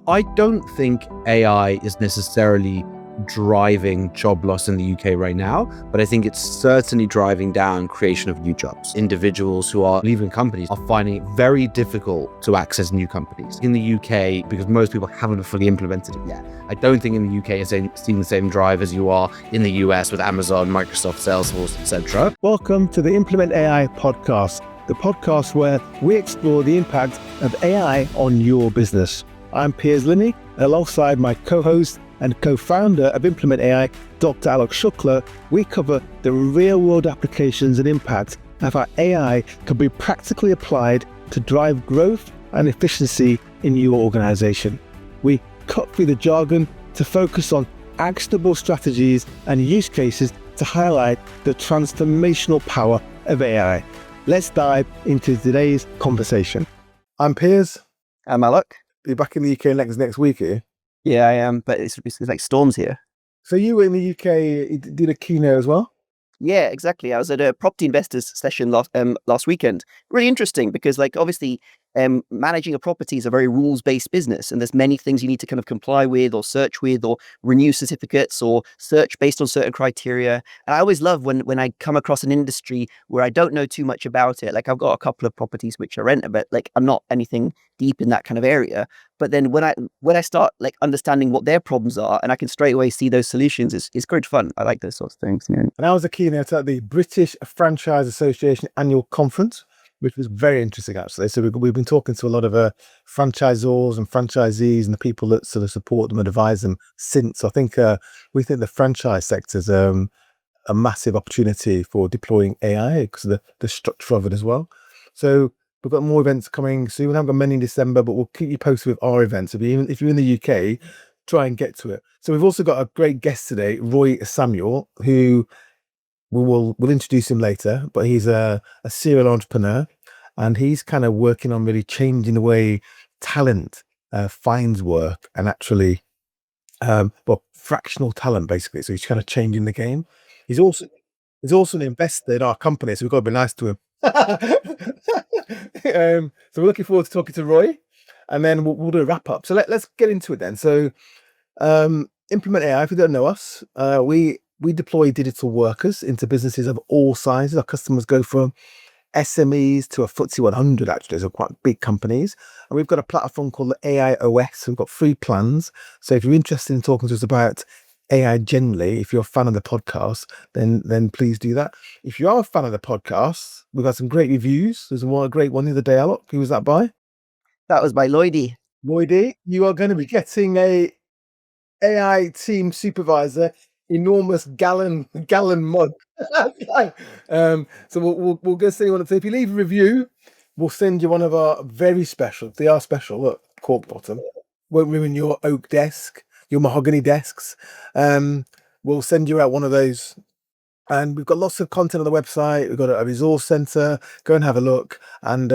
I don't think AI is necessarily driving job loss in the UK right now, but I think it's certainly driving down creation of new jobs. Individuals who are leaving companies are finding it very difficult to access new companies in the UK because most people haven't fully implemented it yet. I don't think in the UK it's seeing the same drive as you are in the US with Amazon, Microsoft, Salesforce, etc. Welcome to the Implement AI podcast, the podcast where we explore the impact of AI on your business. I'm Piers, Linney, and alongside my co-host and co-founder of Implement AI, Dr. Aalok Shukla, we cover the real-world applications and impact of how AI can be practically applied to drive growth and efficiency in your organization. We cut through the jargon to focus on actionable strategies and use cases to highlight the transformational power of AI. Let's dive into today's conversation. I'm Piers. I'm Aalok. You're back in the UK next week, are you? Yeah, I am, but it's like storms here. So you were in the UK, you did a keynote as well? Yeah, exactly. I was at a property investors session last weekend. Really interesting because, like, obviously, managing a property is a very rules-based business, and there's many things you need to kind of comply with, or search with, or renew certificates, or search based on certain criteria. And I always love when I come across an industry where I don't know too much about it. Like, I've got a couple of properties which I rent, but like I'm not anything deep in that kind of area. But then when I start like understanding what their problems are, and I can straight away see those solutions, it's great fun. I like those sorts of things. You know? And I was a keynote at the British Franchise Association annual conference, which was very interesting, actually. So we've been talking to a lot of franchisors and franchisees and the people that sort of support them and advise them since. I think we think the franchise sector is a massive opportunity for deploying AI because of the structure of it as well. So we've got more events coming soon. We haven't got many in December, but we'll keep you posted with our events. If you're in the UK, try and get to it. So we've also got a great guest today, Roei Samuel, who we'll introduce him later, but he's a serial entrepreneur, and he's kind of working on really changing the way talent finds work and actually, fractional talent basically. So he's kind of changing the game. He's also an investor in our company, so we've got to be nice to him. So we're looking forward to talking to Roei, and then we'll do a wrap up. So let's get into it then. So Implement AI, if you don't know us, we deploy digital workers into businesses of all sizes. Our customers go from SMEs to a FTSE 100, actually, so quite big companies. And we've got a platform called the AI OS. We've got free plans. So if you're interested in talking to us about AI generally, if you're a fan of the podcast, then please do that. If you are a fan of the podcast, we've got some great reviews. There's a great one the other day, Aalok. Who was that by? That was by Lloydie. Lloydie, you are going to be getting a AI team supervisor enormous gallon mug. So we'll go send you one. So if you leave a review, we'll send you one of our very special. They are special. Look, cork bottom. Won't ruin your oak desk, your mahogany desks. We'll send you out one of those. And we've got lots of content on the website. We've got a resource center. Go and have a look. And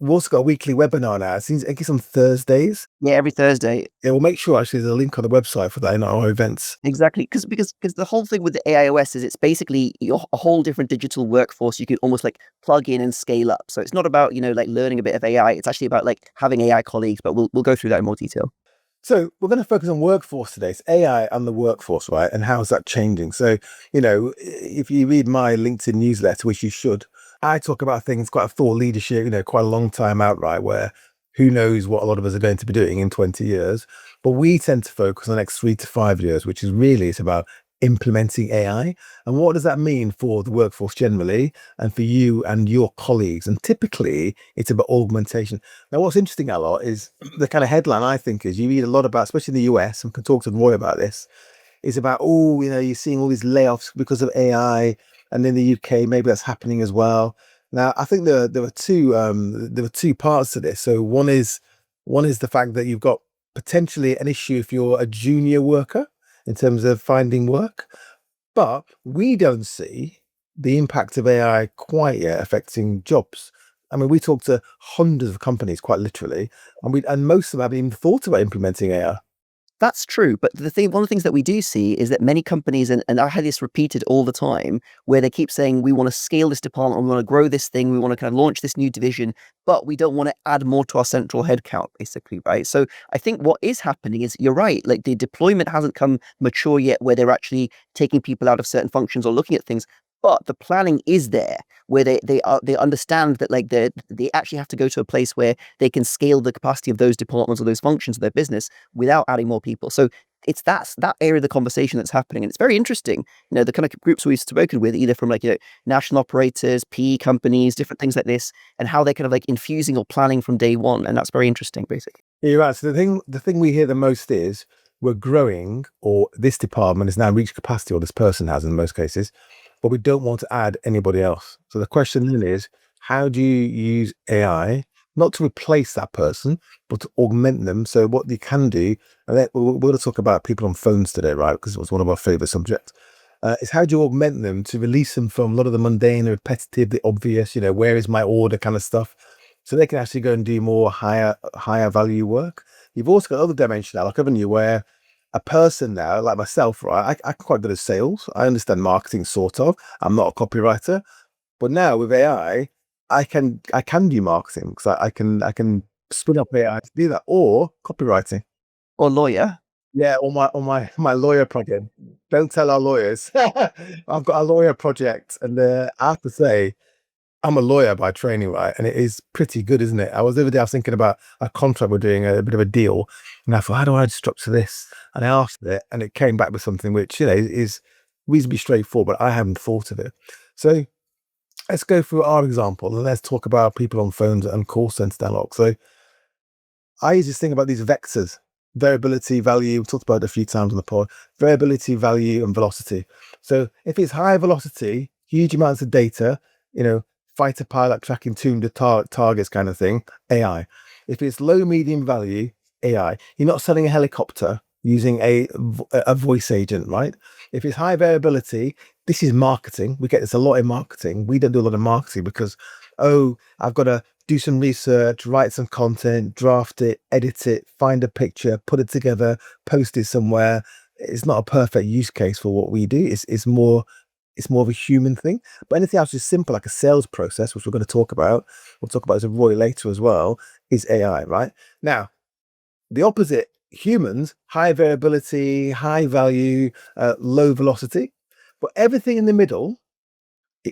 we've also got a weekly webinar now. I think it's on Thursdays. Yeah, every Thursday. Yeah, we'll make sure actually there's a link on the website for that in our events. Exactly, because the whole thing with the AIOS is it's basically a whole different digital workforce you can almost like plug in and scale up. So it's not about like learning a bit of AI. It's actually about like having AI colleagues. But we'll go through that in more detail. So we're going to focus on workforce today. It's AI and the workforce, right? And how is that changing? So if you read my LinkedIn newsletter, which you should, I talk about things quite a thought leadership, quite a long time out, right? Where who knows what a lot of us are going to be doing in 20 years. But we tend to focus on the next 3 to 5 years, which is really, it's about implementing AI. And what does that mean for the workforce generally and for you and your colleagues? And typically it's about augmentation. Now, what's interesting, Aalok, is the kind of headline I think is you read a lot about, especially in the US, and can talk to Roei about this, is about, you're seeing all these layoffs because of AI. And in the UK, maybe that's happening as well. Now, I think there were two parts to this. So one is the fact that you've got potentially an issue if you're a junior worker in terms of finding work, but we don't see the impact of AI quite yet affecting jobs. I mean, we talk to hundreds of companies quite literally, and most of them haven't even thought about implementing AI. That's true. But one of the things that we do see is that many companies, and I had this repeated all the time, where they keep saying, we want to scale this department, we want to grow this thing, we want to kind of launch this new division, but we don't want to add more to our central headcount, basically, right? So I think what is happening is, you're right, like the deployment hasn't come mature yet, where they're actually taking people out of certain functions or looking at things. But the planning is there, where they understand that like they actually have to go to a place where they can scale the capacity of those departments or those functions of their business without adding more people. So it's that area of the conversation that's happening, and it's very interesting. The kind of groups we've spoken with, either from like national operators, PE companies, different things like this, and how they're kind of like infusing or planning from day one, and that's very interesting, basically. You're right. So the thing we hear the most is we're growing, or this department has now reached capacity, or this person has in most cases, but we don't want to add anybody else. So the question then is, how do you use AI not to replace that person, but to augment them? So what you can do, and then we're going to talk about people on phones today, right? Because it was one of our favorite subjects. Is how do you augment them to release them from a lot of the mundane, the repetitive, the obvious, where is my order kind of stuff, so they can actually go and do more higher value work. You've also got other dimension, Aalok, haven't you, where a person now, like myself, right? I'm quite good at sales. I understand marketing, sort of. I'm not a copywriter, but now with AI, I can do marketing, because I can spin up AI to do that, or copywriting. Or lawyer. Yeah, on my lawyer project. Don't tell our lawyers. I've got a lawyer project, and I have to say, I'm a lawyer by training, right? And it is pretty good, isn't it? The other day I was thinking about a contract. We're doing a bit of a deal, and I thought, how do I structure this? And I asked it, and it came back with something which, is reasonably straightforward, but I haven't thought of it. So let's go through our example, and let's talk about people on phones and call center dialogue. So I use this thing about these vectors: variability, value. We talked about it a few times on the pod. Variability, value, and velocity. So if it's high velocity, huge amounts of data, fighter pilot tracking tuned targets kind of thing, AI. If it's low, medium value, AI. You're not selling a helicopter using a voice agent, right? If it's high variability, this is marketing. We get this a lot in marketing. We don't do a lot of marketing because, I've got to do some research, write some content, draft it, edit it, find a picture, put it together, post it somewhere. It's not a perfect use case for what we do. It's more of a human thing. But anything else is simple, like a sales process, which we're going to talk about. We'll talk about as a Roei later as well, is AI, right? Now, the opposite, humans, high variability, high value, low velocity. But everything in the middle,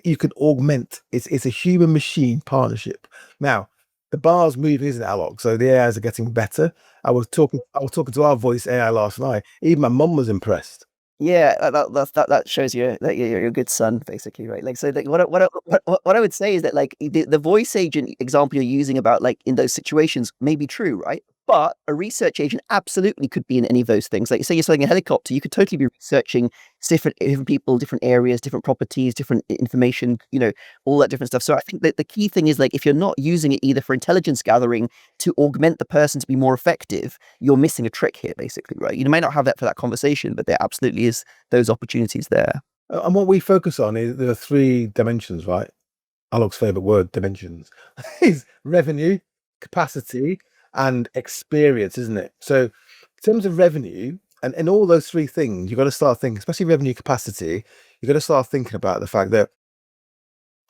you could augment. It's a human machine partnership. Now, the bar's moving, isn't it, Aalok? So the AIs are getting better. I was talking to our voice AI last night. Even my mum was impressed. Yeah, that shows you that you're a good son, basically, right? Like, so like, what I would say is that like the voice agent example you're using about like in those situations may be true, right? But a research agent absolutely could be in any of those things. Like, say you're selling a helicopter, you could totally be researching different people, different areas, different properties, different information, all that different stuff. So I think that the key thing is like, if you're not using it either for intelligence gathering to augment the person to be more effective, you're missing a trick here, basically, right? You may not have that for that conversation, but there absolutely is those opportunities there. And what we focus on is there are 3 dimensions, right? Aalok's favorite word, dimensions, is revenue, capacity, and experience, isn't it? So in terms of revenue and in all those 3 things, you've got to start thinking, especially revenue, capacity, you've got to start thinking about the fact that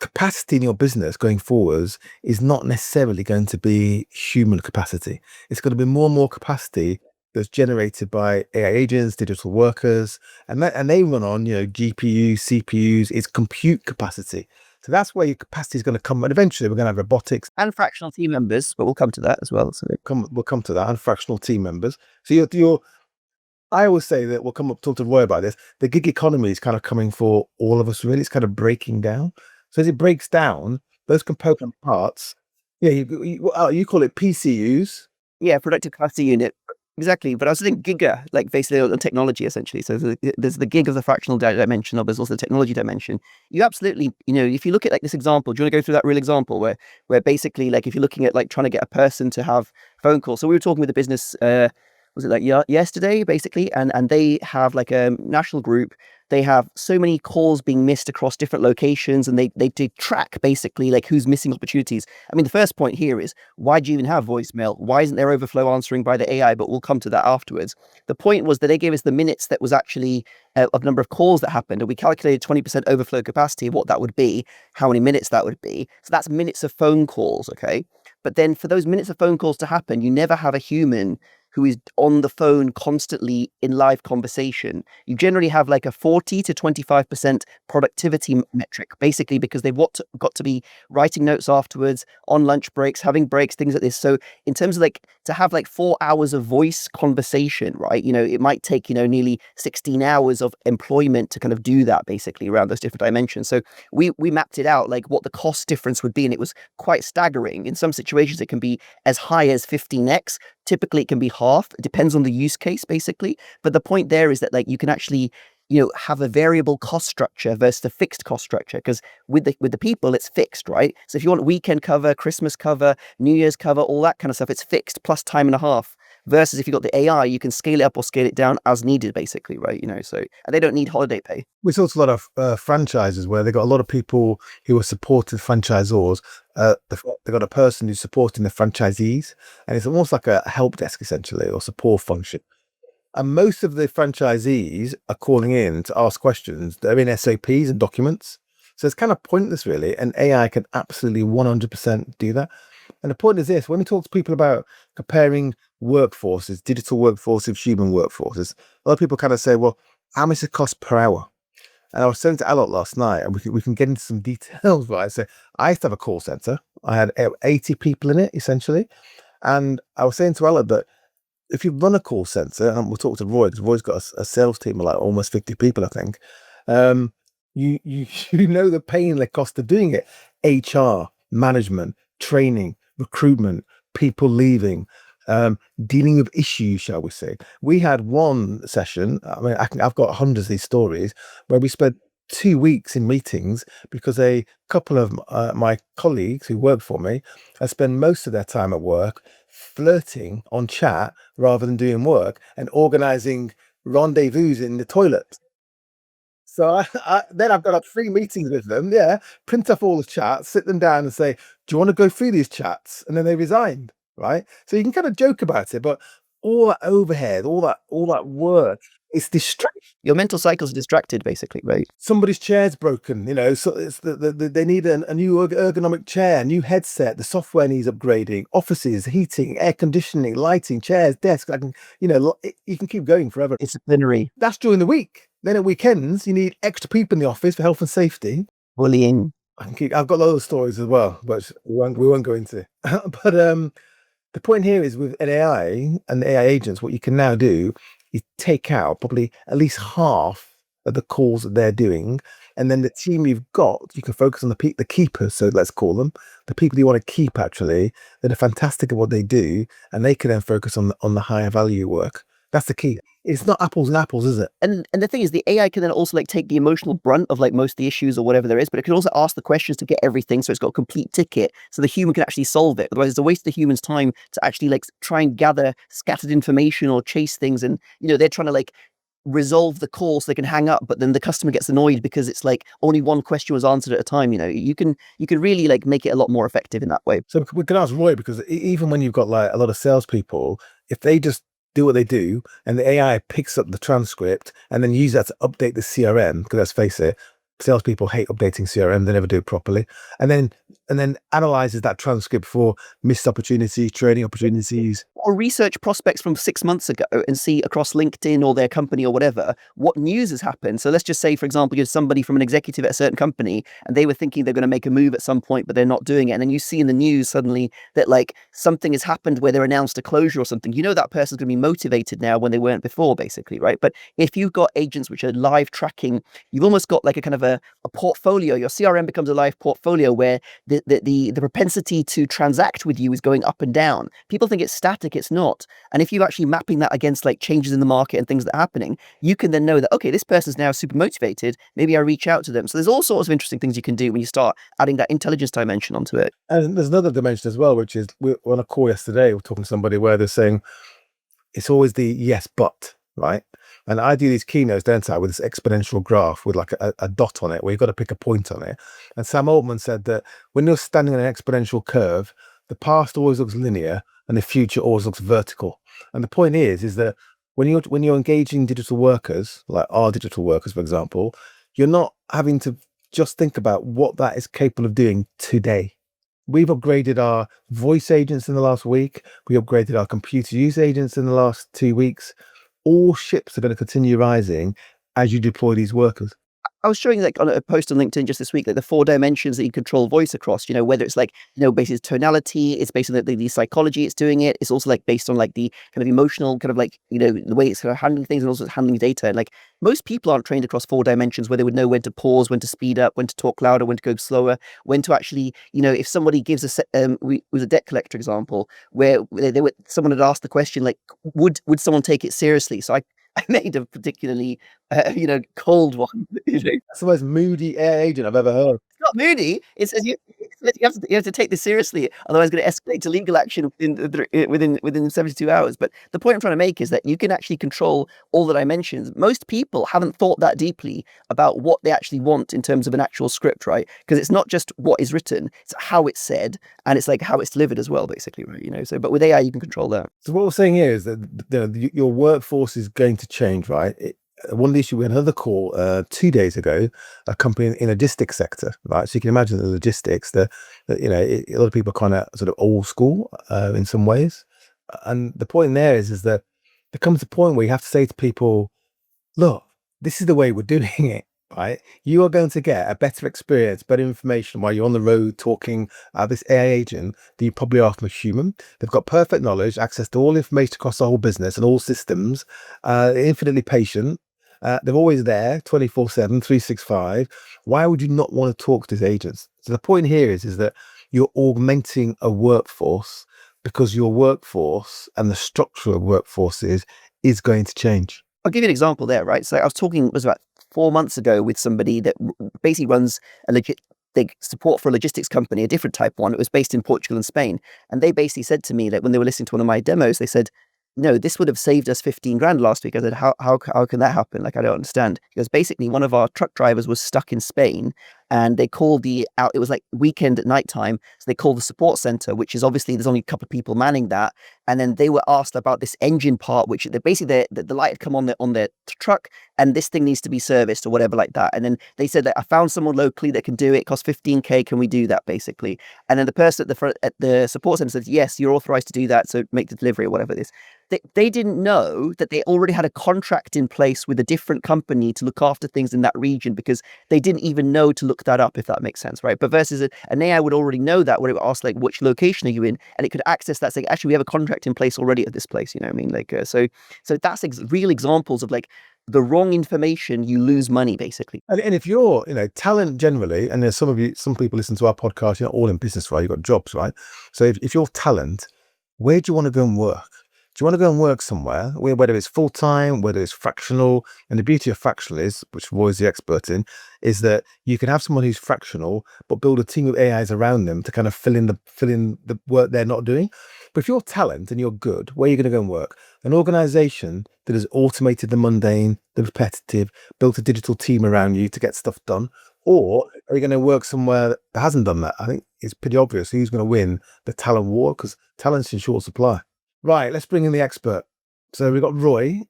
capacity in your business going forwards is not necessarily going to be human capacity. It's going to be more and more capacity that's generated by AI agents, digital workers, and they run on GPUs, CPUs. It's compute capacity. So that's where your capacity is going to come. And eventually we're going to have robotics and fractional team members, but we'll come to that as well. So we'll come to that, and fractional team members. So I always say that we'll talk to Roei about this. The gig economy is kind of coming for all of us, really. It's kind of breaking down. So as it breaks down, those component parts, you call it PCUs. Yeah, productive capacity unit. Exactly. But I was thinking giga, like basically on technology, essentially. So there's the gig of the fractional dimension, or there's also the technology dimension. You absolutely, if you look at like this example, do you want to go through that real example where basically like if you're looking at like trying to get a person to have phone calls. So we were talking with a business, was it like yesterday, basically, and they have like a national group they have so many calls being missed across different locations, and they track basically like who's missing opportunities. I mean, the first point here is, why do you even have voicemail? Why isn't there overflow answering by the AI? But we'll come to that afterwards. The point was that they gave us the minutes that was actually of number of calls that happened, and we calculated 20% overflow capacity, what that would be, how many minutes that would be. So that's minutes of phone calls, okay? But then for those minutes of phone calls to happen, you never have a human who is on the phone constantly in live conversation. You generally have like a 40 to 25% productivity metric, basically because they've got to be writing notes afterwards, on lunch breaks, having breaks, things like this. So in terms of like to have like 4 hours of voice conversation, right? It might take, nearly 16 hours of employment to kind of do that basically around those different dimensions. So we mapped it out, like what the cost difference would be, and it was quite staggering. In some situations, it can be as high as 15x. Typically, it can be half. It depends on the use case, basically. But the point there is that like you can actually, have a variable cost structure versus a fixed cost structure, because with the people, it's fixed, right? So if you want weekend cover, Christmas cover, New Year's cover, all that kind of stuff, it's fixed plus time and a half. Versus if you've got the AI, you can scale it up or scale it down as needed, basically, right? So, and they don't need holiday pay. We saw a lot of franchises where they got a lot of people who are supporting franchisors. They got a person who's supporting the franchisees, and it's almost like a help desk essentially, or support function. And most of the franchisees are calling in to ask questions. They're in SOPs and documents. So it's kind of pointless, really. And AI can absolutely 100% do that. And the point is this: when we talk to people about comparing workforces, digital workforces, human workforces, a lot of people kind of say, well, how much does it cost per hour? And I was saying to Aalok last night, and we can get into some details, right? So I used to have a call center. I had 80 people in it, essentially. And I was saying to Aalok that if you run a call center, and we'll talk to Roei, because Roei's got a sales team of like almost 50 people, I think. You know the pain, the cost of doing it. HR, management, training, recruitment, people leaving, dealing with issues, shall we say. We had one session, I mean, I've got hundreds of these stories, where we spent 2 weeks in meetings because a couple of my colleagues who work for me spend most of their time at work flirting on chat rather than doing work, and organizing rendezvous in the toilet. So then I've got 3 meetings with them, print off all the chats, sit them down and say, do you want to go through these chats? And then they resigned, right? So you can kind of joke about it, but all that overhead, all that work, it's distraction. Your mental cycle's distracted, basically, right? Somebody's chair's broken, so it's they need a new ergonomic chair, new headset, the software needs upgrading, offices, heating, air conditioning, lighting, chairs, desks. You can keep going forever. Disciplinary. That's during the week. Then at weekends, you need extra people in the office for health and safety. Bullying. I've got a lot of stories as well, but we won't go into. But the point here is, with an AI and the AI agents, what you can now do is take out probably at least half of the calls that they're doing, and then the team you've got, you can focus on the keepers. So let's call them the people you want to keep, actually, that are fantastic at what they do, and they can then focus on the higher value work. That's the key. It's not apples and apples, is it? And the thing is, the AI can then also like take the emotional brunt of like most of the issues or whatever there is, but it can also ask the questions to get everything, so it's got a complete ticket, so the human can actually solve it. Otherwise, it's a waste of the human's time to actually like try and gather scattered information or chase things, and they're trying to like resolve the call so they can hang up, but then the customer gets annoyed because it's like only one question was answered at a time. You can really like make it a lot more effective in that way. So we can ask Roei, because even when you've got like a lot of salespeople, if they just do what they do, and the AI picks up the transcript and then use that to update the CRM, because let's face it, salespeople hate updating CRM, they never do it properly, and then analyzes that transcript for missed opportunities, training opportunities, or research prospects from 6 months ago and see across LinkedIn or their company or whatever what news has happened. So let's just say, for example, you're somebody from an executive at a certain company and they were thinking they're going to make a move at some point, but they're not doing it, and then you see in the news suddenly that like something has happened where they're announced a closure or something. That person's going to be motivated now when they weren't before, basically, right? But if you've got agents which are live tracking, you've almost got like a kind of a portfolio. Your CRM becomes a live portfolio where the propensity to transact with you is going up and down. People think it's static, it's not. And if you're actually mapping that against like changes in the market and things that are happening, you can then know that, okay, this person's now super motivated, maybe I reach out to them. So there's all sorts of interesting things you can do when you start adding that intelligence dimension onto it. And there's another dimension as well, which is, we were on a call yesterday, we're talking to somebody where they're saying it's always the yes, but, right? And I do these keynotes, don't I, with this exponential graph with like a dot on it, where you've got to pick a point on it. And Sam Altman said that when you're standing on an exponential curve, the past always looks linear and the future always looks vertical. And the point is that when you're engaging digital workers, like our digital workers, for example, you're not having to just think about what that is capable of doing today. We've upgraded our voice agents in the last week. We upgraded our computer use agents in the last 2 weeks. All ships are going to continue rising as you deploy these workers. I was showing like on a post on LinkedIn just this week, like the 4 dimensions that you control voice across, whether it's like, based on tonality, it's based on the psychology it's doing it. It's also like based on like the kind of emotional kind of like, the way it's kind of handling things and also handling data. And like most people aren't trained across 4 dimensions where they would know when to pause, when to speed up, when to talk louder, when to go slower, when to actually, if somebody gives was a debt collector example where someone had asked the question, like, would someone take it seriously? So I made a particularly, cold one. That's the most moody AI agent I've ever heard. It's not moody. It says you have to take this seriously, otherwise it's going to escalate to legal action within 72 hours. But the point I'm trying to make is that you can actually control all the dimensions. Most people haven't thought that deeply about what they actually want in terms of an actual script, right? Because it's not just what is written; it's how it's said, and it's like how it's delivered as well, basically, right? So, but with AI, you can control that. So what we're saying here is that your workforce is going to change, right? One of the issues, we had another call 2 days ago, a company in the logistics sector, right? So you can imagine the logistics, a lot of people are kind of sort of old school in some ways. And the point there is that there comes a point where you have to say to people, look, this is the way we're doing it, right? You are going to get a better experience, better information while you're on the road talking this AI agent that you probably are from a human. They've got perfect knowledge, access to all information across the whole business and all systems, infinitely patient. They're always there 24/7, 365. Why would you not want to talk to these agents? So the point here is that you're augmenting a workforce because your workforce and the structure of workforces is going to change. I'll give you an example there, right? So I was talking, it was about 4 months ago with somebody that basically runs they support for a logistics company, a different type one. It was based in Portugal and Spain. And they basically said to me that when they were listening to one of my demos, they said, this would have saved us 15 grand last week. I said, how can that happen? Like, I don't understand. Because basically one of our truck drivers was stuck in Spain and they called it was like weekend at nighttime. So they called the support center, which is obviously there's only a couple of people manning that. And then they were asked about this engine part, which basically the light had come on the truck and this thing needs to be serviced or whatever like that. And then they said that I found someone locally that can do it. It costs 15K. Can we do that at the person at the support center says, yes, you're authorized to do that. So make the delivery or whatever it is. They didn't know that they already had a contract in place with a different company to look after things in that region because they didn't even know to look that up, if that makes sense, right? But versus an AI would already know that, where it would ask like, which location are you in? And it could access that, saying, actually, we have a contract in place already at this place, you know what I mean? Like, so that's real examples of like the wrong information, you lose money, basically. And if you're, talent generally, and there's some people listen to our podcast, you're not all in business, right? You've got jobs, right? So if you're talent, where do you want to go and work? Do you want to go and work somewhere, whether it's full-time, whether it's fractional? And the beauty of fractional is, which Roei's the expert in, is that you can have someone who's fractional, but build a team of AIs around them to kind of fill in the work they're not doing. But if you're talent and you're good, where are you going to go and work? An organization that has automated the mundane, the repetitive, built a digital team around you to get stuff done. Or are you going to work somewhere that hasn't done that? I think it's pretty obvious who's going to win the talent war, because talent's in short supply. Right, let's bring in the expert. So we've got Roei,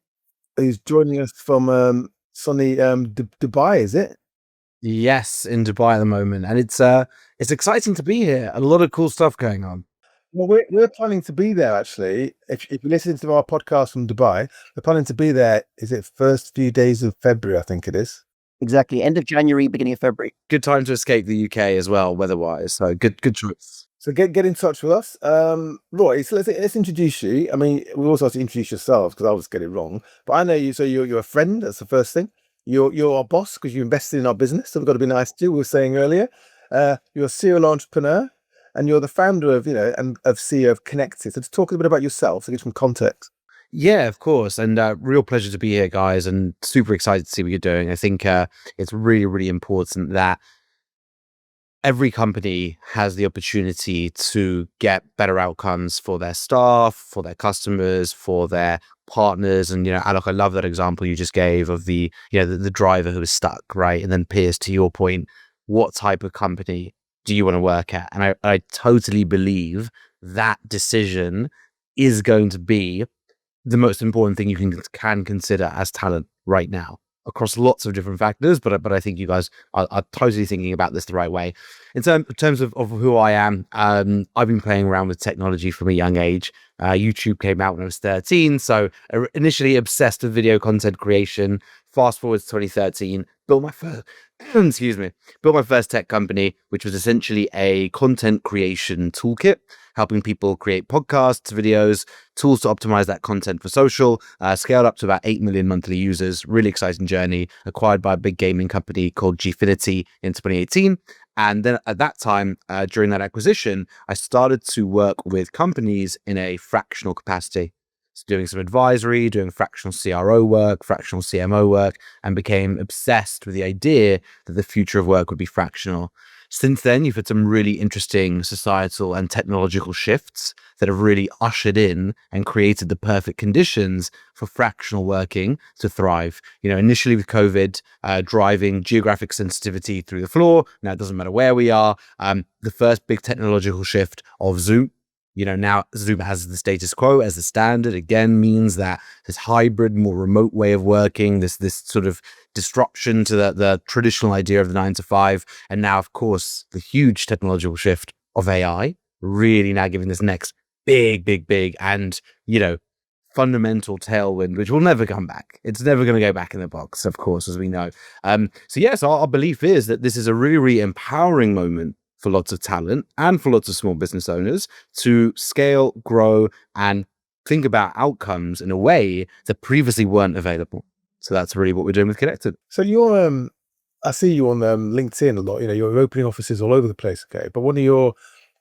who's joining us from sunny Dubai, is it? Yes, in Dubai at the moment, and it's exciting to be here. A lot of cool stuff going on. Well, we're planning to be there actually. If you listen to our podcast from Dubai, we're planning to be there. Is it first few days of February? I think it is. Exactly, end of January, beginning of February. Good time to escape the UK as well, weather-wise. So good choice. So get in touch with us, Roei. So let's introduce you. I mean, we also have to introduce yourselves because I always get it wrong. But I know you. So you're a friend. That's the first thing. You're our boss because you invested in our business. So we've got to be nice to you. We were saying earlier. You're a serial entrepreneur, and you're the founder of and of CEO of Connected. So to talk a bit about yourself, to give some context. Yeah, of course. And real pleasure to be here, guys, and super excited to see what you're doing. I think it's really, really important that every company has the opportunity to get better outcomes for their staff, for their customers, for their partners. And, Aalok, I love that example you just gave of the driver who was stuck, right? And then Piers, to your point, what type of company do you want to work at? And I totally believe that decision is going to be the most important thing you can consider as talent right now across lots of different factors. But I think you guys are totally thinking about this the right way. In terms of who I am, I've been playing around with technology from a young age. YouTube came out when I was 13. So initially obsessed with video content creation. Fast forward to 2013, built my first, built my first tech company, which was essentially a content creation toolkit, helping people create podcasts, videos, tools to optimize that content for social, scaled up to about 8 million monthly users. Really exciting journey, acquired by a big gaming company called Gfinity in 2018. And then at that time, during that acquisition, I started to work with companies in a fractional capacity. So doing some advisory, doing fractional CRO work, fractional CMO work, and became obsessed with the idea that the future of work would be fractional. Since then, you've had some really interesting societal and technological shifts that have really ushered in and created the perfect conditions for fractional working to thrive. Initially with COVID, driving geographic sensitivity through the floor. Now it doesn't matter where we are. The first big technological shift of Zoom. Now Zoom has the status quo as the standard, again, means that this hybrid, more remote way of working, this sort of disruption to the traditional idea of the 9 to 5. And now, of course, the huge technological shift of AI, really now giving this next big and, fundamental tailwind, which will never come back. It's never going to go back in the box, of course, as we know. So yes, our belief is that this is a really, really empowering moment for lots of talent and for lots of small business owners to scale, grow, and think about outcomes in a way that previously weren't available. So that's really what we're doing with Connected. So you're, I see you on LinkedIn a lot. You're opening offices all over the place. Okay, but one of your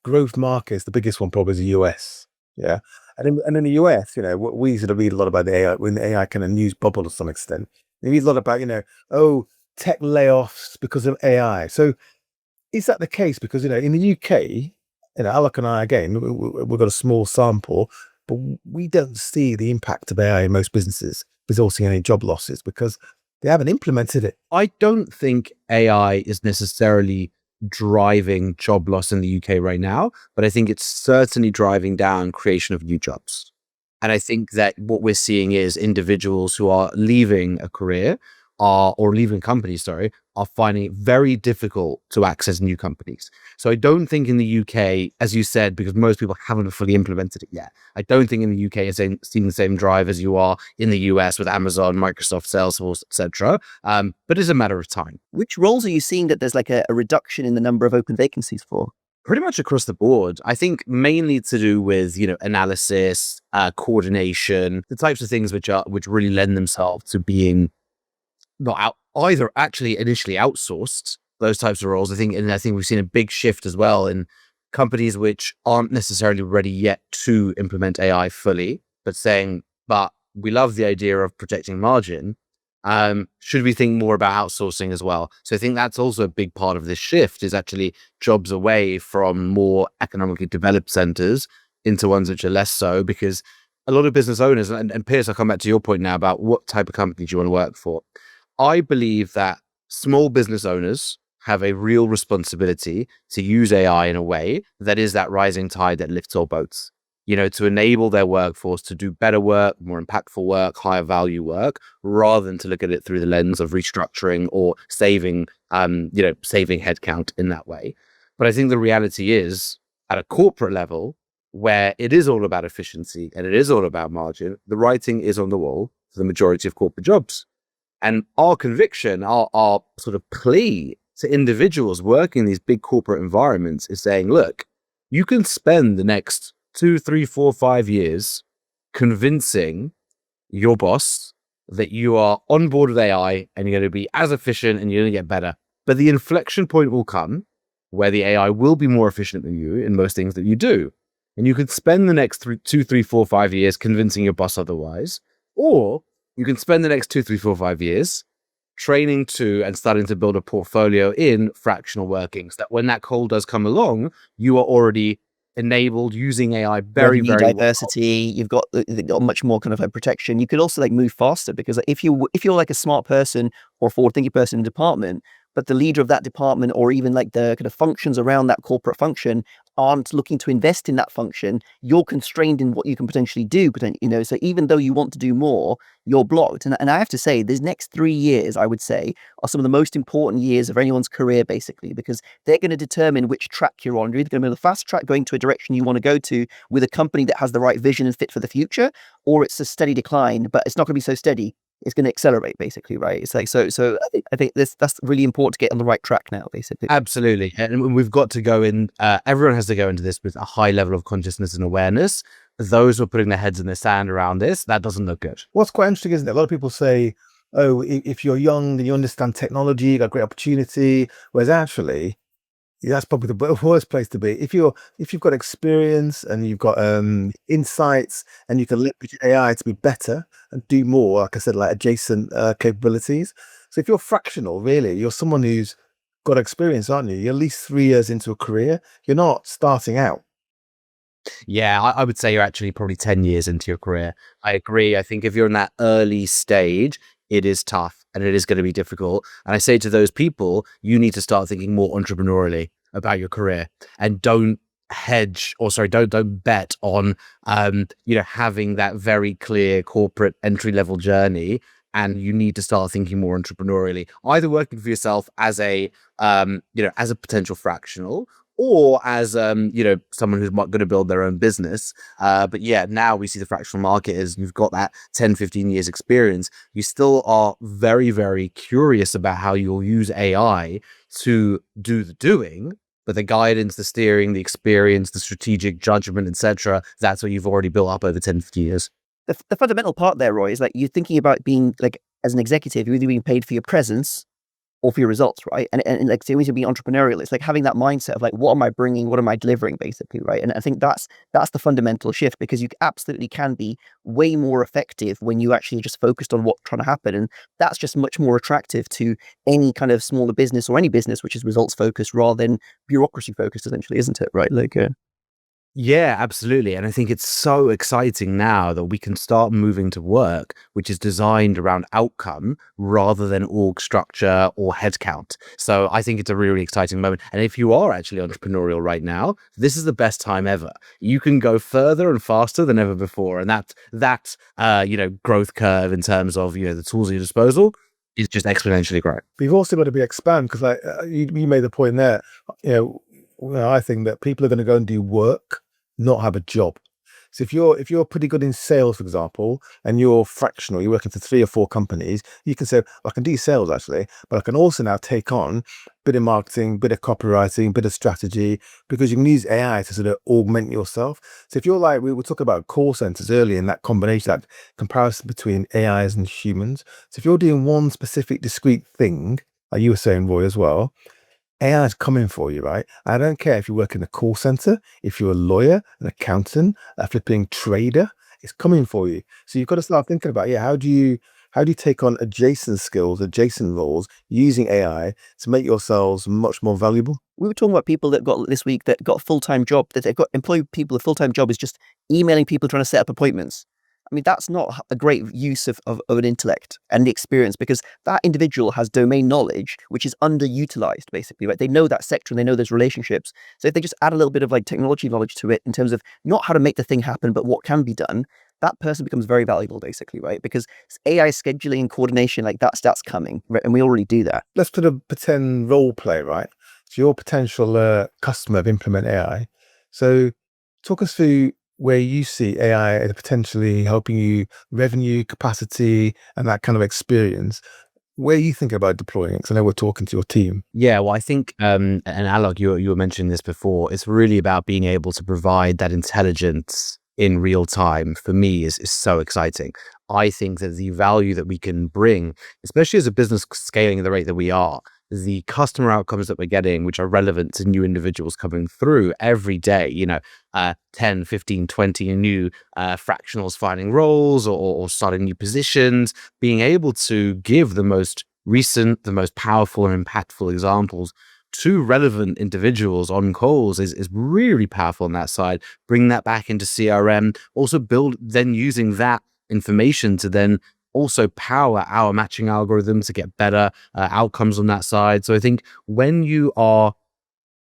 growth markets, the biggest one probably is the US. Yeah, and in the US, we used to read a lot about the AI, when the AI kind of news bubble to some extent. We read a lot about tech layoffs because of AI. So is that the case? Because in the UK, Aalok and I, again, we've got a small sample, but we don't see the impact of AI in most businesses resulting in any job losses because they haven't implemented it. I don't think AI is necessarily driving job loss in the UK right now, but I think it's certainly driving down creation of new jobs. And I think that what we're seeing is individuals who are leaving a career or leaving companies, are finding it very difficult to access new companies. So I don't think in the UK, as you said, because most people haven't fully implemented it yet, I don't think in the UK is seeing the same drive as you are in the US with Amazon, Microsoft, Salesforce, etc. But it's a matter of time. Which roles are you seeing that there's like a reduction in the number of open vacancies for? Pretty much across the board. I think mainly to do with, analysis, coordination, the types of things which really lend themselves to being not out, either actually initially outsourced, those types of roles. I think we've seen a big shift as well in companies which aren't necessarily ready yet to implement AI fully, but saying, but we love the idea of protecting margin. Should we think more about outsourcing as well? So I think that's also a big part of this shift, is actually jobs away from more economically developed centers into ones which are less so, because a lot of business owners, and Piers, I'll come back to your point now about what type of company do you want to work for. I believe that small business owners have a real responsibility to use AI in a way that is that rising tide that lifts all boats, to enable their workforce to do better work, more impactful work, higher value work, rather than to look at it through the lens of restructuring or saving headcount in that way. But I think the reality is, at a corporate level, where it is all about efficiency and it is all about margin, the writing is on the wall for the majority of corporate jobs. And our conviction, our sort of plea to individuals working in these big corporate environments is saying, look, you can spend the next 2, 3, 4, 5 years convincing your boss that you are on board with AI and you're going to be as efficient and you're going to get better. But the inflection point will come where the AI will be more efficient than you in most things that you do. And you could spend the next 2, 3, 4, 5 years convincing your boss otherwise, or you can spend the next 2, 3, 4, 5 years training to and starting to build a portfolio in fractional workings, that when that call does come along, you are already enabled using AI very, Revenue very well. diversity, you've got much more kind of like protection. You could also like move faster, because if you're like a smart person or forward-thinking person in a department, but the leader of that department or even like the kind of functions around that corporate function aren't looking to invest in that function, you're constrained in what you can potentially do. So even though you want to do more, you're blocked. And I have to say, these next 3 years, I would say, are some of the most important years of anyone's career, basically, because they're going to determine which track you're on. You're either going to be on the fast track going to a direction you want to go to with a company that has the right vision and fit for the future, or it's a steady decline, but it's not going to be so steady. It's going to accelerate, basically, right? It's like, so I think that's really important to get on the right track now, basically. Absolutely. And we've got to go in, everyone has to go into this with a high level of consciousness and awareness. Those who are putting their heads in the sand around this, that doesn't look good. What's quite interesting, isn't it? A lot of people say, oh, if you're young and you understand technology, you got a great opportunity. Whereas actually, that's probably the worst place to be. If you've got experience and you've got insights and you can leverage AI to be better and do more, like I said, like adjacent capabilities. So if you're fractional, really, you're someone who's got experience, aren't you? You're at least 3 years into a career. You're not starting out. Yeah, I would say you're actually probably 10 years into your career. I agree. I think if you're in that early stage, it is tough and it is going to be difficult. And I say to those people, you need to start thinking more entrepreneurially about your career, and don't don't bet on, having that very clear corporate entry level journey. And you need to start thinking more entrepreneurially, either working for yourself as a, as a potential fractional, or as someone who's going to build their own business. But yeah, now we see the fractional market as you've got that 10, 15 years experience. You still are very, very curious about how you'll use AI to do the doing, but the guidance, the steering, the experience, the strategic judgment, etc., that's what you've already built up over 10, 50 years. The fundamental part there, Roy, is like you're thinking about being like, as an executive, you're either being paid for your presence or for your results, right? And like, so you need to be entrepreneurial. It's like having that mindset of like, what am I bringing? What am I delivering, basically, right? And I think that's the fundamental shift, because you absolutely can be way more effective when you actually just focused on what's trying to happen. And that's just much more attractive to any kind of smaller business or any business which is results focused rather than bureaucracy focused, essentially, isn't it? Right? Like, Yeah, absolutely. And I think it's so exciting now that we can start moving to work, which is designed around outcome rather than org structure or headcount. So I think it's a really, really exciting moment. And if you are actually entrepreneurial right now, this is the best time ever. You can go further and faster than ever before. And that growth curve in terms of, the tools at your disposal is just exponentially growing. But you've also got to be expand, because you made the point there, I think that people are going to go and do work, not have a job. So if you're pretty good in sales, for example, and you're fractional, you're working for 3 or 4 companies, you can say, I can do sales actually, but I can also now take on a bit of marketing, bit of copywriting, bit of strategy, because you can use AI to sort of augment yourself. So if you're like, we were talking about call centers earlier, in that combination, that comparison between AIs and humans. So if you're doing one specific discrete thing, like you were saying, Roy, as well, AI is coming for you, right? I don't care if you work in a call center, if you're a lawyer, an accountant, a flipping trader, it's coming for you. So you've got to start thinking about, how do you take on adjacent skills, adjacent roles using AI to make yourselves much more valuable? we were talking about people that got this week that got a full-time job, that they've got employed people. A full-time job is just emailing people trying to set up appointments. I mean, that's not a great use of an intellect and the experience, because that individual has domain knowledge, which is underutilized, basically, right? They know that sector and they know those relationships. So if they just add a little bit of like technology knowledge to it in terms of not how to make the thing happen, but what can be done, that person becomes very valuable, basically, right? Because AI scheduling and coordination, like that's coming, right? And we already do that. Let's put a pretend role play, right? So your potential customer of Implement AI. So talk us through where you see AI as potentially helping you revenue, capacity, and that kind of experience. Where you think about deploying it? Because I know we're talking to your team. Yeah, well, I think, and Aalok, you were mentioning this before, it's really about being able to provide that intelligence in real time. For me, is so exciting. I think that the value that we can bring, especially as a business scaling at the rate that we are, the customer outcomes that we're getting, which are relevant to new individuals coming through every day, 10, 15, 20 new fractionals finding roles or starting new positions, being able to give the most recent, the most powerful and impactful examples to relevant individuals on calls is really powerful on that side. Bring that back into CRM, also build, then using that information to then also power our matching algorithm to get better outcomes on that side. So I think when you are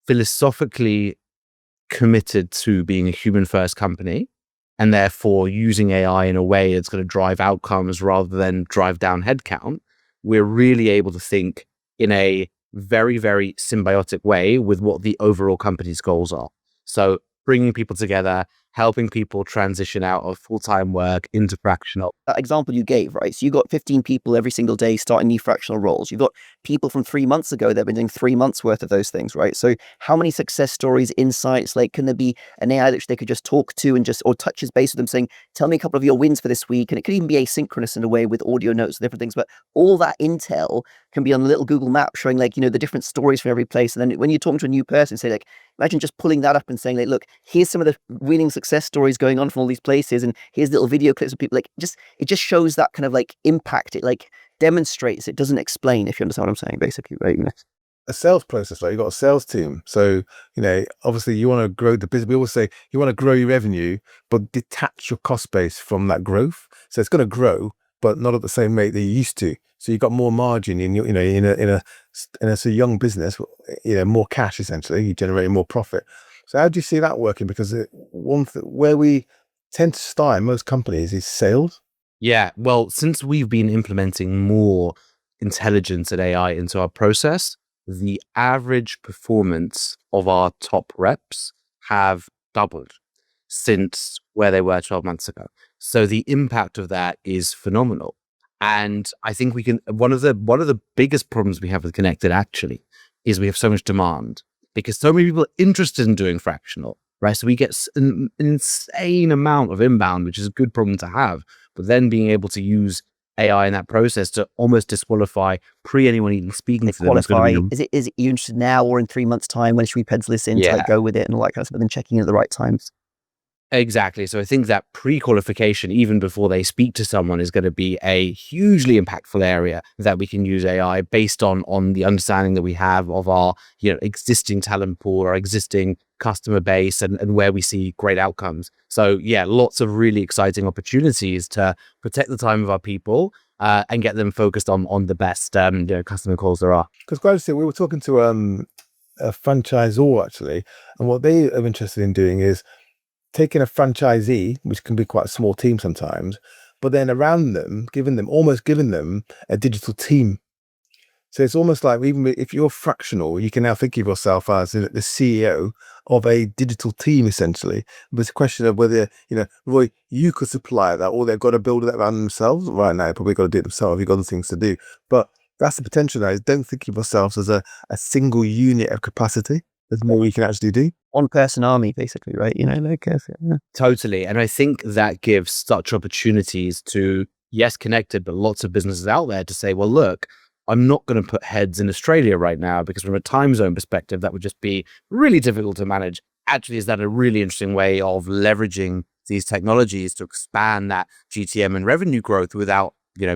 philosophically committed to being a human first company and therefore using AI in a way that's going to drive outcomes rather than drive down headcount, we're really able to think in a very, very symbiotic way with what the overall company's goals are. So bringing people together, helping people transition out of full-time work into fractional. That example you gave, right? So you got 15 people every single day starting new fractional roles. You've got people from 3 months ago that have been doing 3 months worth of those things, right? So how many success stories, insights, like can there be an AI that they could just talk to and just, or touches base with them saying, tell me a couple of your wins for this week. And it could even be asynchronous in a way with audio notes and different things, but all that intel can be on a little Google map showing like, the different stories from every place. And then when you're talking to a new person, say like, imagine just pulling that up and saying like, look, here's some of the winning success stories going on from all these places. And here's little video clips of people like it just shows that kind of like impact. It like demonstrates, it doesn't explain, if you understand what I'm saying, basically, right? A sales process, right? You've got a sales team. So, obviously you want to grow the business. We always say you want to grow your revenue, but detach your cost base from that growth. So it's going to grow, but not at the same rate that you used to. So you've got more margin in your, in a young business, more cash essentially. You're generating more profit. So how do you see that working? Because where we tend to start in most companies is sales. Yeah, well, since we've been implementing more intelligence and AI into our process, the average performance of our top reps have doubled since where they were 12 months ago. So the impact of that is phenomenal. And I think we can, one of the biggest problems we have with Connected actually is we have so much demand because so many people are interested in doing fractional, right? So we get an insane amount of inbound, which is a good problem to have. But then being able to use AI in that process to almost disqualify anyone even speaking to them. Qualify. Is it you interested now or in 3 months' time? When should we pencil this in to like go with it and all that kind of stuff? And then checking in at the right times. Exactly. So I think that pre-qualification, even before they speak to someone, is going to be a hugely impactful area that we can use AI based on the understanding that we have of our existing talent pool, our existing customer base, and where we see great outcomes. So yeah, lots of really exciting opportunities to protect the time of our people and get them focused on the best customer calls there are. Because quite honestly, we were talking to a franchisor actually, and what they are interested in doing is taking a franchisee, which can be quite a small team sometimes, but then around them, giving them a digital team. So it's almost like even if you're fractional, you can now think of yourself as the CEO of a digital team, essentially. But it's a question of whether, Roei, you could supply that, or they've got to build it around themselves. Right now, probably got to do it themselves. You've got other things to do. But that's the potential now, is don't think of yourselves as a single unit of capacity. There's more you can actually do. On-person army, basically, right? Totally. And I think that gives such opportunities to, yes, Connected, but lots of businesses out there to say, well, look, I'm not going to put heads in Australia right now because from a time zone perspective, that would just be really difficult to manage. Actually, is that a really interesting way of leveraging these technologies to expand that GTM and revenue growth without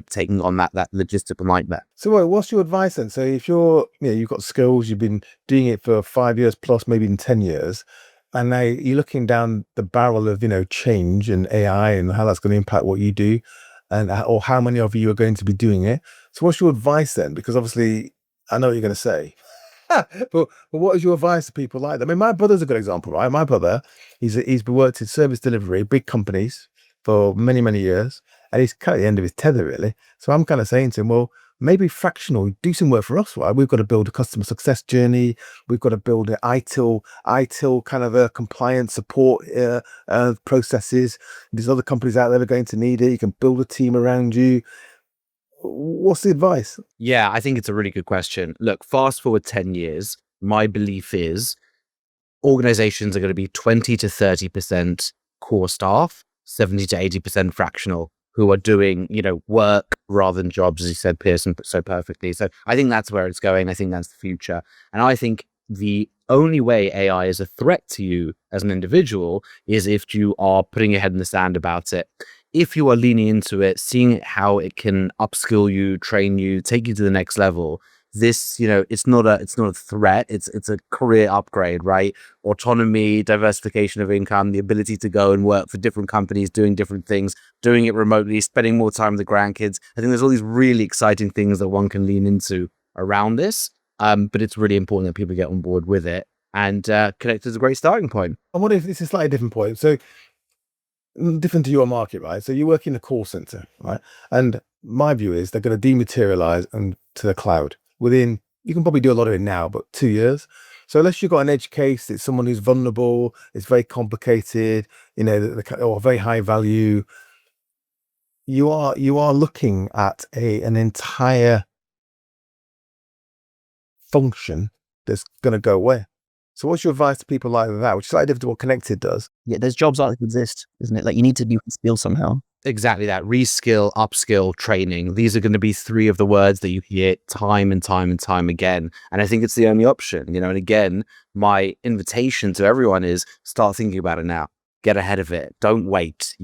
taking on that logistical nightmare? So what's your advice then? So if you've got skills, you've been doing it for 5 years plus, maybe even 10 years, and now you're looking down the barrel of, change and AI and how that's going to impact what you do or how many of you are going to be doing it. So what's your advice then? Because obviously I know what you're going to say, but what is your advice to people like that? I mean, my brother's a good example, right? My brother, he's worked in service delivery, big companies for many, many years. And he's kind of at the end of his tether, really. So I'm kind of saying to him, well, maybe fractional, do some work for us, right? We've got to build a customer success journey. We've got to build an ITIL kind of a compliance support processes. There's other companies out there that are going to need it. You can build a team around you. What's the advice? Yeah, I think it's a really good question. Look, fast forward 10 years, my belief is organizations are going to be 20 to 30% core staff, 70 to 80% fractional, who are doing, work rather than jobs, as you said, Piers, so perfectly. So I think that's where it's going. I think that's the future. And I think the only way AI is a threat to you as an individual is if you are putting your head in the sand about it. if you are leaning into it, seeing how it can upskill you, train you, take you to the next level, this, it's not a threat. It's a career upgrade, right? Autonomy, diversification of income, the ability to go and work for different companies, doing different things, doing it remotely, spending more time with the grandkids. I think there's all these really exciting things that one can lean into around this. But it's really important that people get on board with it. And Connect is a great starting point. I wonder if this is a slightly different point. So different to your market, right? So you work in a call center, right? And my view is they're going to dematerialize and to the cloud within, you can probably do a lot of it now, but 2 years. So unless you've got an edge case, it's someone who's vulnerable, it's very complicated, or very high value, you are looking at an entire function that's going to go away. So what's your advice to people like that, which is slightly different to what Connected does? Yeah, there's jobs that exist, isn't it? Like you need to be skilled somehow. Exactly that. Reskill, upskill, training. These are going to be three of the words that you hear time and time and time again. And I think it's the only option, and again, my invitation to everyone is start thinking about it now. Get ahead of it. Don't wait,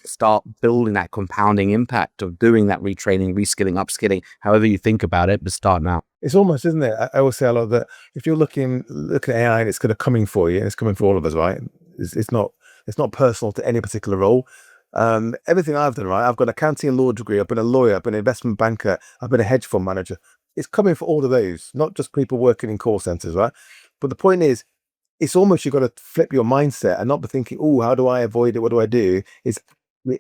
start building that compounding impact of doing that retraining, reskilling, upskilling, however you think about it, but start now. It's almost, isn't it? I always say a lot that if you're looking at AI and it's kind of coming for you, and it's coming for all of us, right? It's not personal to any particular role. Everything I've done, right? I've got an accounting and law degree. I've been a lawyer. I've been an investment banker. I've been a hedge fund manager. It's coming for all of those, not just people working in call centers, right? But the point is, it's almost, you've got to flip your mindset and not be thinking, oh, how do I avoid it? What do I do? It's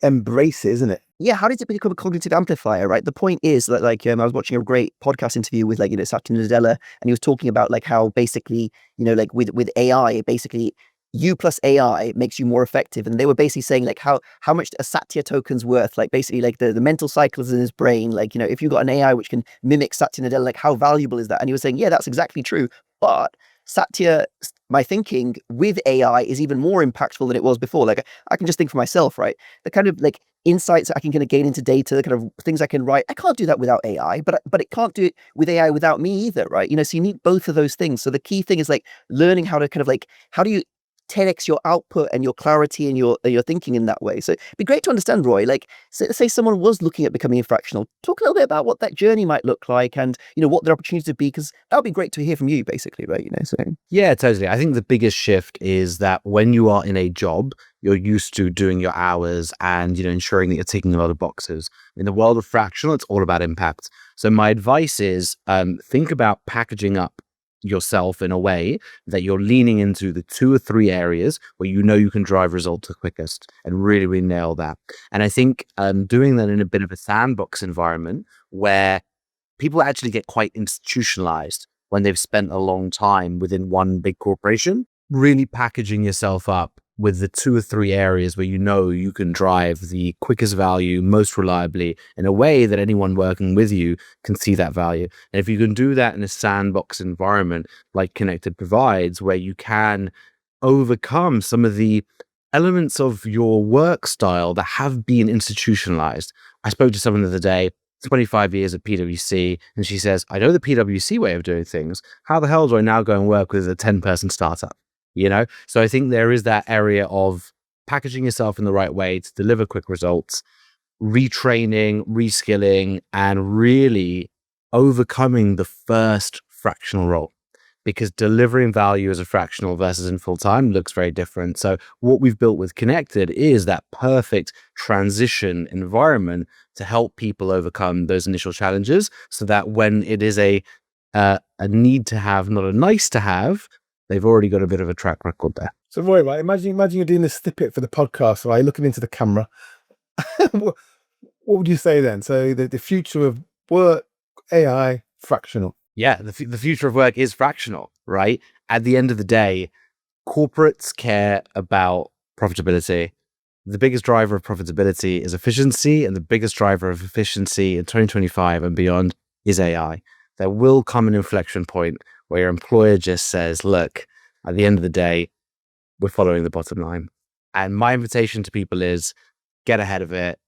embrace it, isn't it? Yeah, how does it become a cognitive amplifier, right? The point is that, I was watching a great podcast interview with, Satya Nadella, and he was talking about, how basically, with AI, basically, you plus AI makes you more effective. And they were basically saying, how much a Satya token's worth, basically, the mental cycles in his brain, if you got an AI which can mimic Satya Nadella, how valuable is that? And he was saying, yeah, that's exactly true. But Satya, my thinking with AI is even more impactful than it was before. I can just think for myself, right? The kind of insights I can kind of gain into data, the kind of things I can write. I can't do that without AI, but it can't do it with AI without me either, right? So you need both of those things. So the key thing is learning how to kind of how do you 10x your output and your clarity and your thinking in that way. So it'd be great to understand, Roei, say someone was looking at becoming a fractional, talk a little bit about what that journey might look like and, what their opportunities would be, because that would be great to hear from you basically, right? So. Yeah, totally. I think the biggest shift is that when you are in a job, you're used to doing your hours and, ensuring that you're ticking a lot of boxes. In the world of fractional, it's all about impact. So my advice is think about packaging up yourself in a way that you're leaning into the 2 or 3 areas where you can drive results the quickest and really, really nail that. And I think doing that in a bit of a sandbox environment where people actually get quite institutionalized when they've spent a long time within one big corporation, really packaging yourself up with the 2 or 3 areas where you can drive the quickest value most reliably in a way that anyone working with you can see that value. And if you can do that in a sandbox environment like Connected provides, where you can overcome some of the elements of your work style that have been institutionalized. I spoke to someone the other day, 25 years at PwC, and she says, I know the PwC way of doing things. How the hell do I now go and work with a 10-person startup? So I think there is that area of packaging yourself in the right way to deliver quick results, retraining, reskilling, and really overcoming the first fractional role, because delivering value as a fractional versus in full time looks very different. So what we've built with Connected is that perfect transition environment to help people overcome those initial challenges, so that when it is a need to have, not a nice to have, they've already got a bit of a track record there. So Roei, right, imagine you're doing this snippet for the podcast, right? Looking into the camera. What would you say then? So the future of work, AI, fractional. Yeah, the future of work is fractional, right? At the end of the day, corporates care about profitability. The biggest driver of profitability is efficiency, and the biggest driver of efficiency in 2025 and beyond is AI. There will come an inflection point where your employer just says, look, at the end of the day, we're following the bottom line. And my invitation to people is get ahead of it.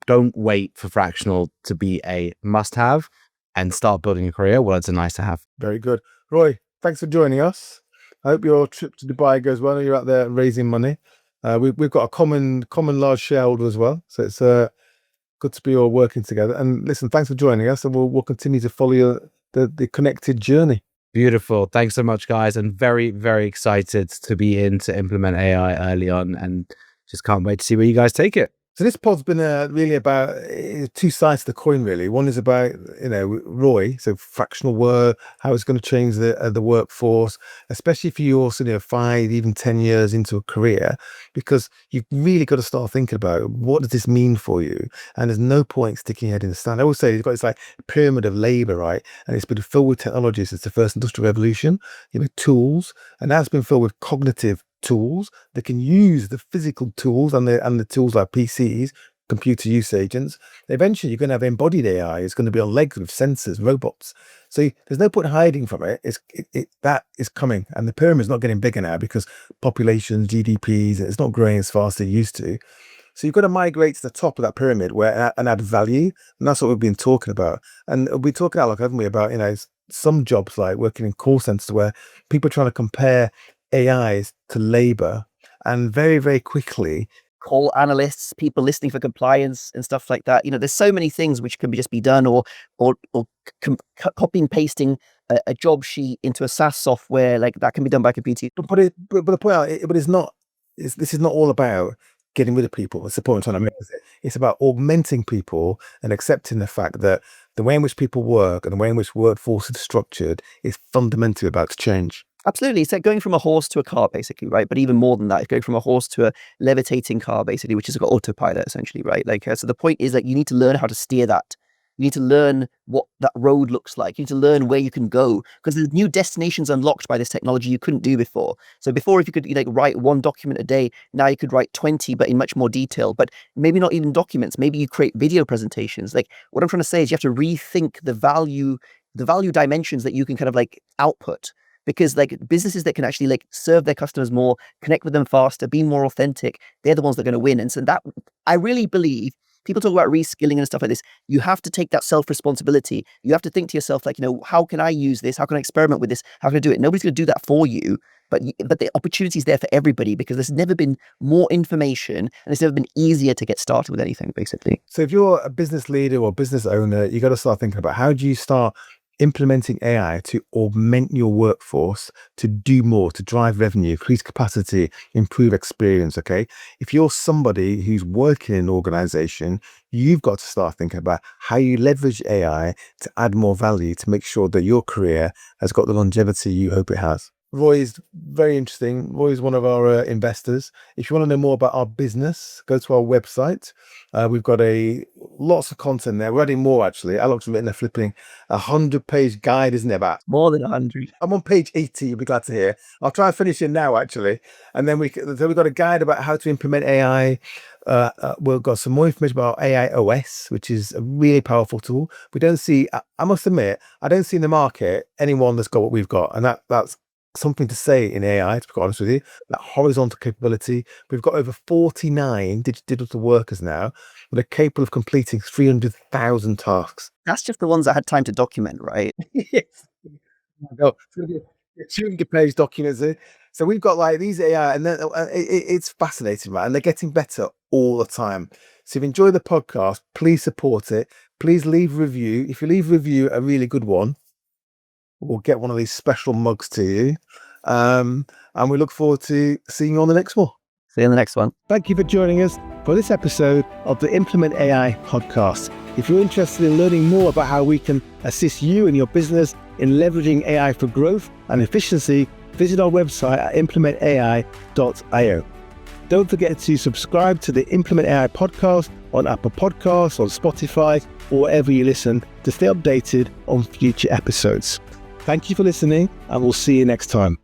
Don't wait for fractional to be a must-have, and start building a career while it's a nice to have. Very good. Roei, thanks for joining us. I hope your trip to Dubai goes well. You're out there raising money. We've got a common large shareholder as well. So it's good to be all working together. And listen, thanks for joining us, and we'll continue to follow the connected journey. Beautiful. Thanks so much, guys. And very, very excited to be in to implement AI early on, and just can't wait to see where you guys take it. So this pod's been really about two sides of the coin, really. One is about, Roei, so fractional work, how it's going to change the workforce, especially if you also, 5, even 10 years into a career, because you've really got to start thinking about what does this mean for you? And there's no point sticking your head in the sand. I always say you've got this like pyramid of labor, right? And it's been filled with technology since the first industrial revolution, tools, and now it's been filled with cognitive tools that can use the physical tools and the tools like PCs, computer use agents. Eventually, you're going to have embodied AI. It's going to be on legs with sensors, robots. So there's no point hiding from it. That is coming, and the pyramid's not getting bigger now because populations, GDPs, it's not growing as fast as it used to. So you've got to migrate to the top of that pyramid and add value, and that's what we've been talking about. And we're talking, Aalok, haven't we, about some jobs like working in call centers where people are trying to compare AIs to labor, and very, very quickly call analysts, people listening for compliance and stuff like that. There's so many things which can just be done, or copying pasting a job sheet into a SaaS software, like that can be done by computer. But the point out, this is not all about getting rid of people. It's the point I'm trying to make. It's about augmenting people and accepting the fact that the way in which people work and the way in which workforce is structured is fundamentally about to change. Absolutely. It's like going from a horse to a car, basically, right? But even more than that, it's going from a horse to a levitating car, basically, which has got autopilot, essentially, right? So the point is that you need to learn how to steer that. You need to learn what that road looks like. You need to learn where you can go, because there's new destinations unlocked by this technology you couldn't do before. So before, if you could write one document a day, now you could write 20, but in much more detail. But maybe not even documents. Maybe you create video presentations. Like, what I'm trying to say is you have to rethink the value dimensions that you can kind of output. Because businesses that can actually serve their customers more, connect with them faster, be more authentic, they're the ones that are going to win. And so that, I really believe, people talk about reskilling and stuff like this. You have to take that self-responsibility. You have to think to yourself, how can I use this? How can I experiment with this? How can I do it? Nobody's going to do that for you. But the opportunity is there for everybody, because there's never been more information and it's never been easier to get started with anything, basically. So if you're a business leader or business owner, you got to start thinking about how do you start implementing AI to augment your workforce, to do more, to drive revenue, increase capacity, improve experience, okay? If you're somebody who's working in an organization, you've got to start thinking about how you leverage AI to add more value, to make sure that your career has got the longevity you hope it has. Roei is very interesting. Roei is one of our investors. If you want to know more about our business, go to our website. We've got lots of content there. We're adding more, actually. Aalok's written a flipping 100-page guide, isn't it? About more than 100. I'm on page 80. You'll be glad to hear. I'll try and finish it now, actually. And then we've got a guide about how to implement AI. We've got some more information about AI OS, which is a really powerful tool. We don't see, I must admit, I don't see in the market anyone that's got what we've got, and that's something to say in AI, to be quite honest with you. That horizontal capability. We've got over 49 digital workers now that are capable of completing 300,000 tasks. That's just the ones that had time to document, right? Yes. It's going to be 200-page documents. So we've got these AI, and it's fascinating, right? And they're getting better all the time. So if you enjoy the podcast, please support it. Please leave a review. If you leave a review, a really good one, we'll get one of these special mugs to you. And we look forward to seeing you on the next one. See you in the next one. Thank you for joining us for this episode of the Implement AI podcast. If you're interested in learning more about how we can assist you and your business in leveraging AI for growth and efficiency, visit our website at implementai.io. Don't forget to subscribe to the Implement AI podcast on Apple Podcasts, on Spotify, or wherever you listen to stay updated on future episodes. Thank you for listening, and we'll see you next time.